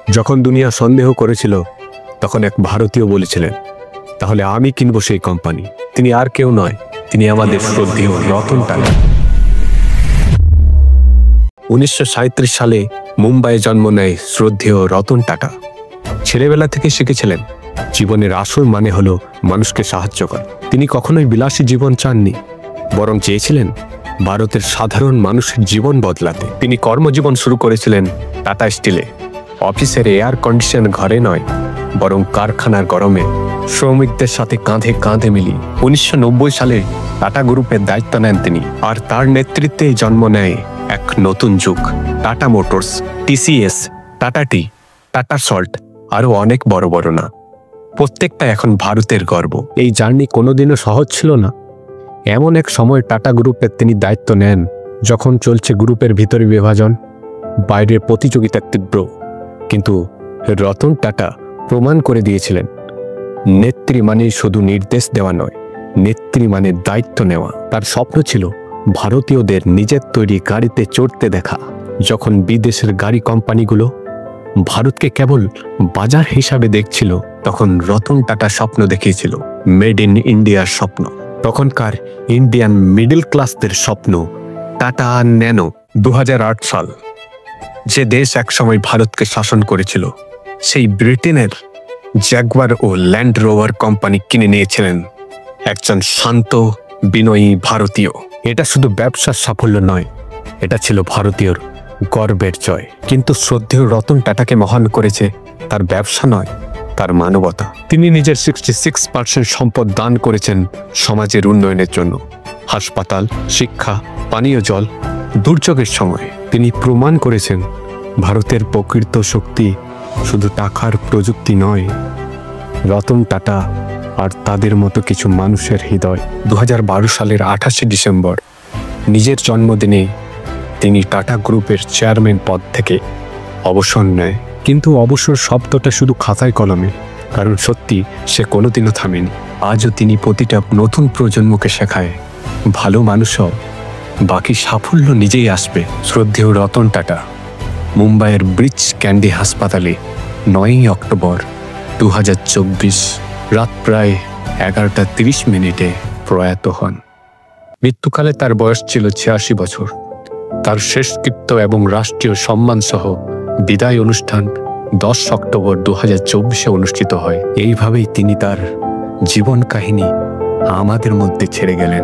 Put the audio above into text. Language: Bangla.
যখন দুনিয়া সন্দেহ করেছিল তখন এক ভারতীয় বলেছিলেন, তাহলে আমি কিনবো সেই কোম্পানি। তিনি আর কেউ নয়, তিনি আমাদের শ্রদ্ধেয় রতন টাটা। 1937 সালে মুম্বাইয়ে জন্ম নেয় শ্রদ্ধেয় রতন টাটা। ছেলেবেলা থেকে শিখেছিলেন জীবনের আসল মানে হলো মানুষকে সাহায্য করা। তিনি কখনোই বিলাসী জীবন চাননি, বরং চেয়েছিলেন ভারতের সাধারণ মানুষের জীবন বদলাতে। তিনি কর্মজীবন শুরু করেছিলেন টাটা স্টিলে। অফিসের এয়ার কন্ডিশন ঘরে নয়, বরং কারখানার গরমে শ্রমিকদের সাথে কাঁধে কাঁধে মিলিয়ে 1990 সালে টাটা গ্রুপের দায়িত্ব নেন তিনি। আর তার নেতৃত্বে জন্ম নেয় এক নতুন যুগ। টাটা মোটরস, টিসিএস, টাটা টি, টাটা সল্ট, আরও অনেক বড় বড় না। প্রত্যেকটা এখন ভারতের গর্ব। এই জার্নি কোনোদিনও সহজ ছিল না। এমন এক সময় টাটা গ্রুপের তিনি দায়িত্ব নেন যখন চলছে গ্রুপের ভিতরে বিভাজন, বাইরের প্রতিযোগিতা তীব্র। কিন্তু রতন টাটা প্রমাণ করে দিয়েছিলেন নেত্রী মানে শুধু নির্দেশ দেওয়া নয়, নেত্রী মানে দায়িত্ব নেওয়া। তার স্বপ্ন ছিল ভারতীয়দের নিজের তৈরি গাড়িতে চড়তে দেখা। যখন বিদেশের গাড়ি কোম্পানিগুলো ভারতকে কেবল বাজার হিসাবে দেখছিল, তখন রতন টাটা স্বপ্ন দেখিয়েছিল মেড ইন ইন্ডিয়ার স্বপ্ন। তখনকার ইন্ডিয়ান মিডল ক্লাসদের স্বপ্ন টাটা ন্যানো। 2008 সাল, যে দেশ একসময় ভারতকে শাসন করেছিল, সেই ব্রিটেনের জ্যাগুয়ার ও ল্যান্ড রোভার কোম্পানি কিনে নিয়েছিলেন একজন শান্ত বিনয়ী ভারতীয়। এটা শুধু ব্যবসার সাফল্য নয়, এটা ছিল ভারতীয়র গর্বের জয়। কিন্তু শ্রদ্ধেয় রতন টাটাকে মহান করেছে তার ব্যবসা নয়, তার মানবতা। তিনি নিজের 66% সম্পদ দান করেছেন সমাজের উন্নয়নের জন্য। হাসপাতাল, শিক্ষা, পানীয় জল। দুর্যোগের সময় তিনি প্রমাণ করেছেন ভারতের প্রকৃত শক্তি শুধু টাকার প্রযুক্তি নয়, রতন টাটা আর তাদের মতো কিছু মানুষের হৃদয়। 2012 সালের 28 ডিসেম্বর নিজের জন্মদিনে তিনি টাটা গ্রুপের চেয়ারম্যান পদ থেকে অবসর নেয়। কিন্তু অবসর শব্দটা শুধু খাতায় কলমে, কারণ সত্যি সে কোনোদিনও থামেনি। আজও তিনি প্রতিটা নতুন প্রজন্মকে শেখায় ভালো মানুষও বাকি সাফল্য নিজেই আসবে। শ্রদ্ধেয় রতন টাটা মুম্বাইয়ের ব্রিচ ক্যান্ডি হাসপাতালে 9 অক্টোবর 2024 রাত প্রায় 11:30 প্রয়াত হন। মৃত্যুকালে তার বয়স ছিল 86 বছর। তার শেষকৃত্য এবং রাষ্ট্রীয় সম্মান সহ বিদায় অনুষ্ঠান 10 অক্টোবর 2024 অনুষ্ঠিত হয়। এইভাবেই তিনি তার জীবন কাহিনী আমাদের মধ্যে ছেড়ে গেলেন।